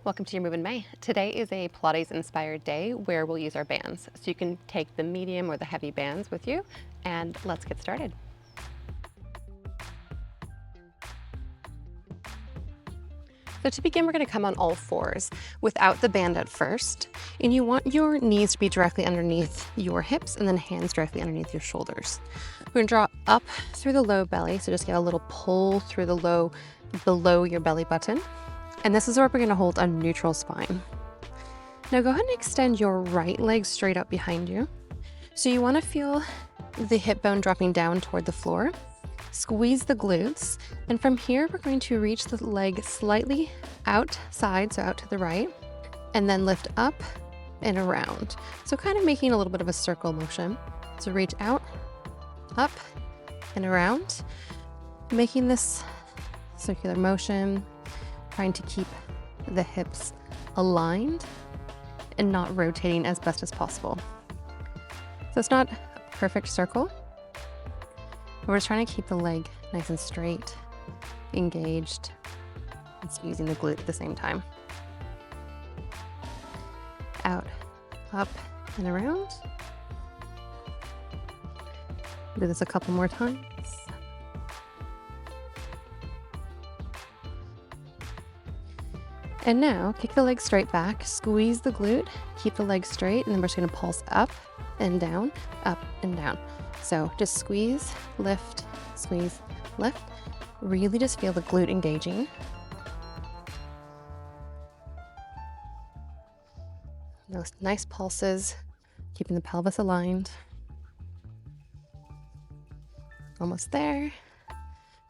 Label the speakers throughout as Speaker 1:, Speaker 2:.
Speaker 1: Welcome to your Move in May. Today is a Pilates inspired day where we'll use our bands. So you can take the medium or the heavy bands with you, and let's get started. So to begin, we're going to come on all fours without the band at first. And you want your knees to be directly underneath your hips and then hands directly underneath your shoulders. We're going to draw up through the low belly. So just get a little pull through the low, below your belly button. And this is where we're going to hold a neutral spine. Now go ahead and extend your right leg straight up behind you. So you want to feel the hip bone dropping down toward the floor. Squeeze the glutes, and from here we're going to reach the leg slightly outside, so out to the right, and then lift up and around. So kind of making a little bit of a circle motion. So reach out, up, and around, making this circular motion, trying to keep the hips aligned and not rotating as best as possible. So it's not a perfect circle. We're just trying to keep the leg nice and straight, engaged, and squeezing the glute at the same time. Out, up, and around. Do this a couple more times. And now, kick the leg straight back, squeeze the glute, keep the leg straight, and then we're just gonna pulse up and down, up and down. So just squeeze, lift, lift. Really just feel the glute engaging. Those nice pulses, keeping the pelvis aligned. Almost there.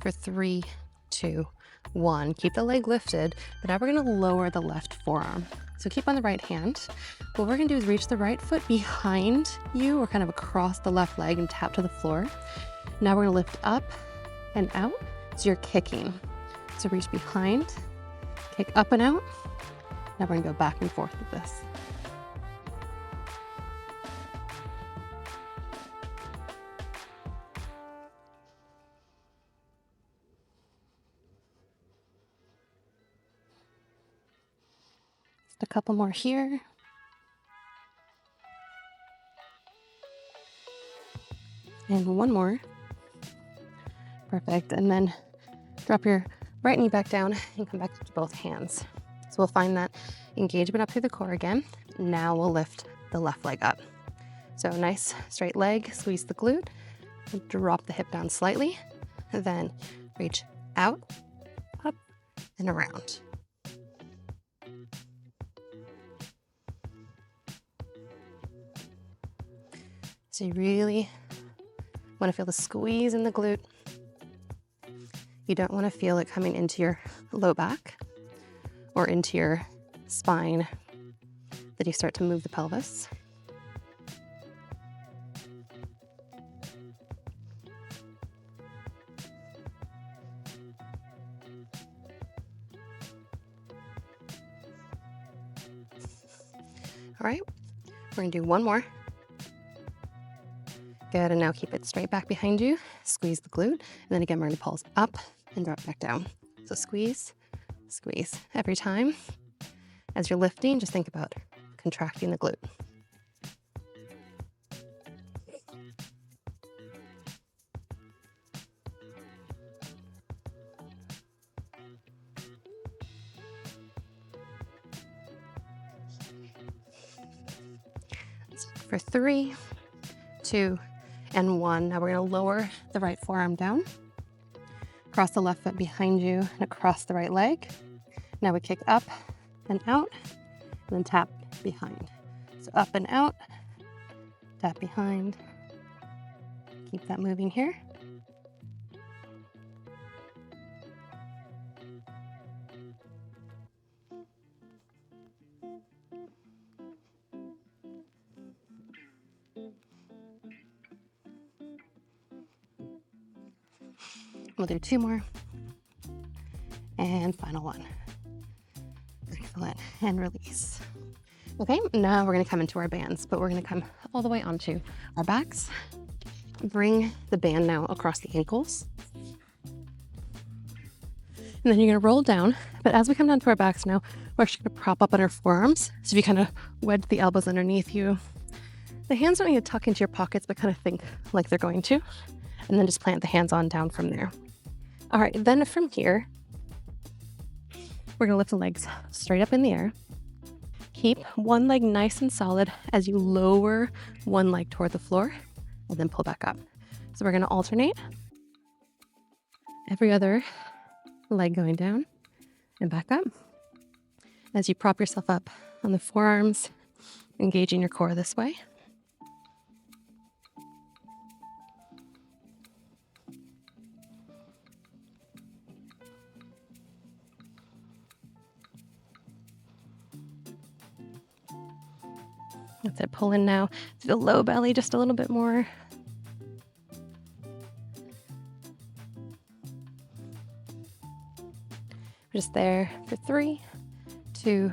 Speaker 1: For 3, 2, 1. Keep the leg lifted, but now we're gonna lower the left forearm. So keep on the right hand. What we're gonna do is reach the right foot behind you or kind of across the left leg and tap to the floor. Now we're gonna lift up and out, so you're kicking. So reach behind, kick up and out. Now we're gonna go back and forth with this. A couple more here. And one more. Perfect. And then drop your right knee back down and come back to both hands. So we'll find that engagement up through the core again. Now we'll lift the left leg up. So nice straight leg, squeeze the glute, and drop the hip down slightly, and then reach out, up, and around. So you really want to feel the squeeze in the glute. You don't want to feel it coming into your low back or into your spine that you start to move the pelvis. All right, we're going to do one more. Good, and now keep it straight back behind you. Squeeze the glute, and then again, we're going to pulse up and drop back down. So squeeze, squeeze. Every time as you're lifting, just think about contracting the glute. For 3, 2, and 1. Now we're going to lower the right forearm down, cross the left foot behind you, and across the right leg. Now we kick up and out, and then tap behind. So up and out, tap behind. Keep that moving here. We'll do 2 more. And final one. Excellent. And release. Okay, now we're going to come into our bands, but we're going to come all the way onto our backs. Bring the band now across the ankles. And then you're gonna roll down. But as we come down to our backs now, we're actually gonna prop up on our forearms. So if you kind of wedge the elbows underneath you, the hands don't need to tuck into your pockets, but kind of think like they're going to. And then just plant the hands on down from there. All right, then from here, we're gonna lift the legs straight up in the air. Keep one leg nice and solid as you lower one leg toward the floor and then pull back up. So we're gonna alternate every other leg going down and back up. As you prop yourself up on the forearms, engaging your core this way. That's it, pull in now to the low belly just a little bit more. We're just there for 3, 2,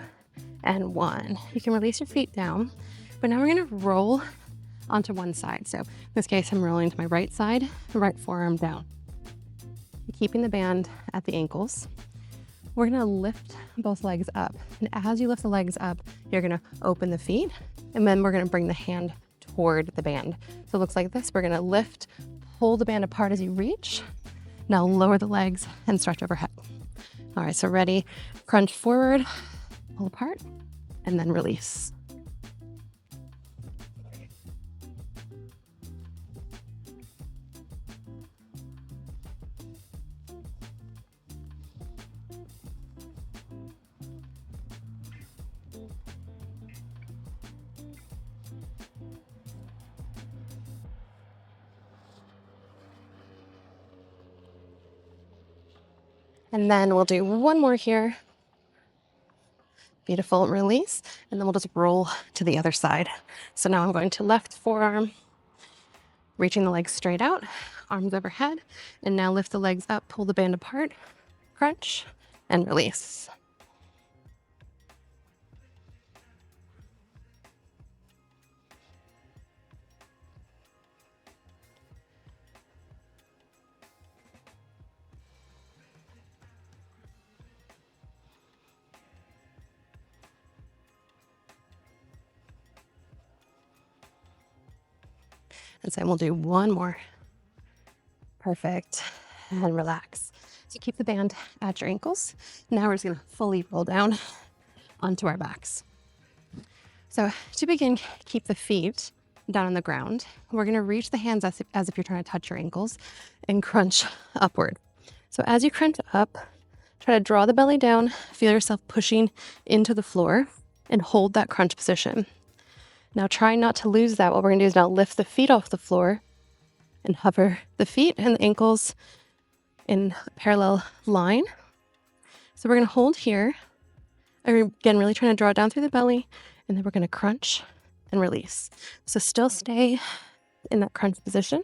Speaker 1: and 1. You can release your feet down, but now we're gonna roll onto one side. So in this case, I'm rolling to my right side, right forearm down. Keeping the band at the ankles. We're gonna lift both legs up. And as you lift the legs up, you're gonna open the feet, and then we're gonna bring the hand toward the band. So it looks like this. We're gonna lift, pull the band apart as you reach. Now lower the legs and stretch overhead. All right, so ready, crunch forward, pull apart, and then release. And then we'll do one more here. Beautiful, release. And then we'll just roll to the other side. So now I'm going to left forearm, reaching the legs straight out, arms overhead. And now lift the legs up, pull the band apart, crunch, and release. And so we'll do one more. Perfect. And relax. So keep the band at your ankles. Now we're just gonna fully roll down onto our backs. So to begin, keep the feet down on the ground. We're gonna reach the hands as if you're trying to touch your ankles and crunch upward. So as you crunch up, try to draw the belly down, feel yourself pushing into the floor and hold that crunch position. Now try not to lose that. What we're gonna do is now lift the feet off the floor and hover the feet and the ankles in a parallel line. So we're gonna hold here. Again, really trying to draw it down through the belly, and then we're gonna crunch and release. So still stay in that crunch position,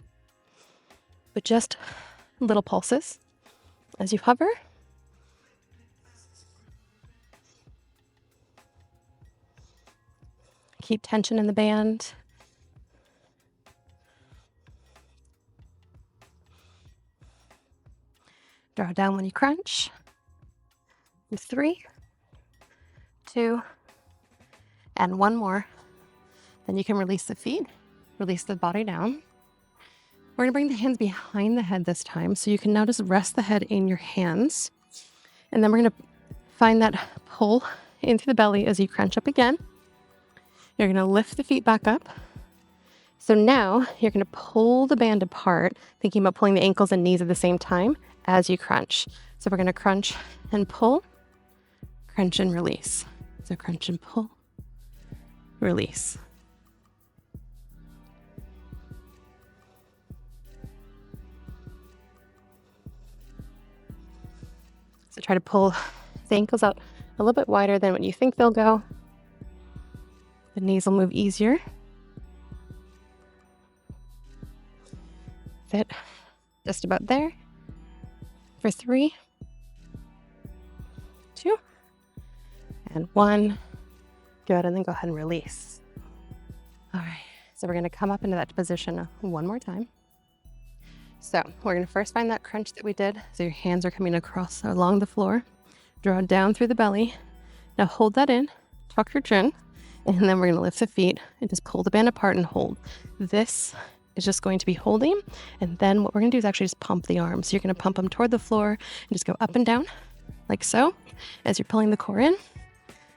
Speaker 1: but just little pulses as you hover. Keep tension in the band. Draw down when you crunch. 3, 2, and one more. Then you can release the feet, release the body down. We're gonna bring the hands behind the head this time. So you can now just rest the head in your hands. And then we're gonna find that pull into the belly as you crunch up again. You're gonna lift the feet back up. So now you're gonna pull the band apart, thinking about pulling the ankles and knees at the same time as you crunch. So we're gonna crunch and pull, crunch and release. So crunch and pull, release. So try to pull the ankles out a little bit wider than what you think they'll go. The knees will move easier. Fit just about there. For 3, 2, and 1. Good, and then go ahead and release. All right, so we're gonna come up into that position one more time. So we're gonna first find that crunch that we did. So your hands are coming across along the floor. Draw down through the belly. Now hold that in, tuck your chin, and then we're gonna lift the feet and just pull the band apart and hold. This is just going to be holding. And then what we're gonna do is actually just pump the arms. So you're gonna pump them toward the floor and just go up and down like so. As you're pulling the core in,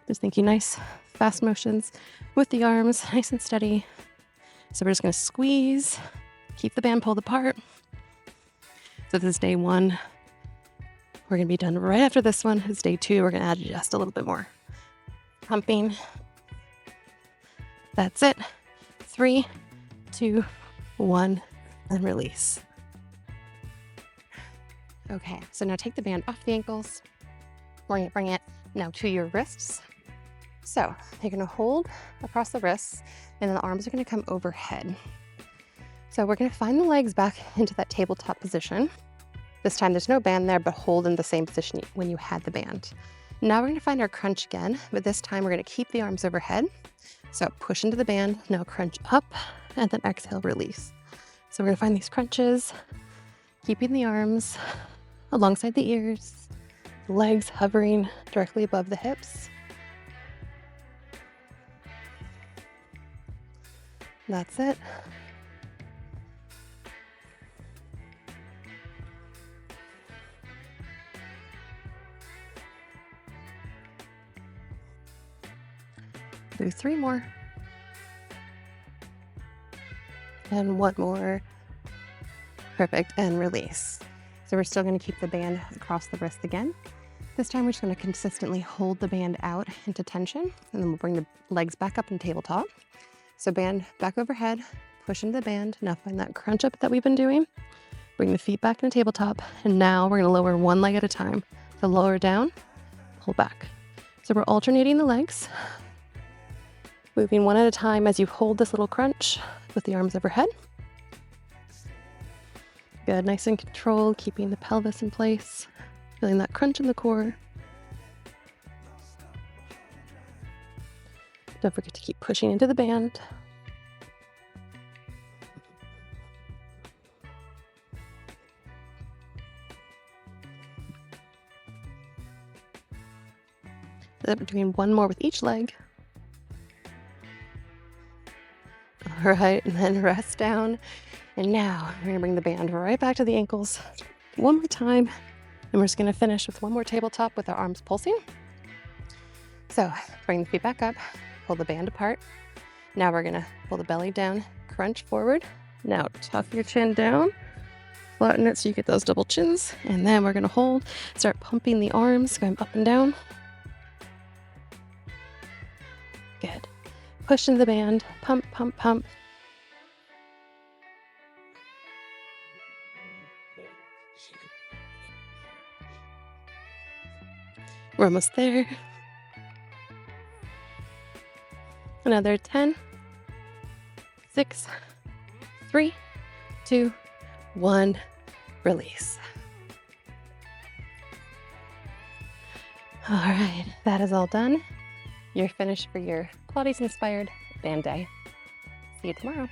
Speaker 1: just thinking nice fast motions with the arms, nice and steady. So we're just gonna squeeze, keep the band pulled apart. So this is day 1. We're gonna be done right after this one. It's day 2. We're gonna add just a little bit more. Pumping. That's it. 3, 2, 1, and release. Okay, so now take the band off the ankles. Bring it now to your wrists. So you're gonna hold across the wrists, and then the arms are gonna come overhead. So we're gonna find the legs back into that tabletop position. This time there's no band there, but hold in the same position when you had the band. Now we're gonna find our crunch again, but this time we're gonna keep the arms overhead. So push into the band, now crunch up, and then exhale, release. So we're gonna find these crunches, keeping the arms alongside the ears, legs hovering directly above the hips. That's it. Do 3 more. And 1 more. Perfect, and release. So we're still gonna keep the band across the wrist again. This time we're just gonna consistently hold the band out into tension, and then we'll bring the legs back up in tabletop. So band back overhead, push into the band. Now find that crunch up that we've been doing. Bring the feet back in the tabletop, and now we're gonna lower one leg at a time. So lower down, pull back. So we're alternating the legs, moving one at a time as you hold this little crunch with the arms overhead. Good, nice and controlled, keeping the pelvis in place, feeling that crunch in the core. Don't forget to keep pushing into the band. Then we're doing 1 more with each leg. All right, and then rest down. And now we're gonna bring the band right back to the ankles 1 more time. And we're just gonna finish with 1 more tabletop with our arms pulsing. So bring the feet back up, pull the band apart. Now we're gonna pull the belly down, crunch forward. Now tuck your chin down, flatten it so you get those double chins. And then we're gonna hold, start pumping the arms, going up and down. Good. Push in the band, pump, pump, pump. We're almost there. Another 10, 6, 3, 2, 1, release. All right, that is all done. You're finished for your Pilates inspired band day. See you tomorrow.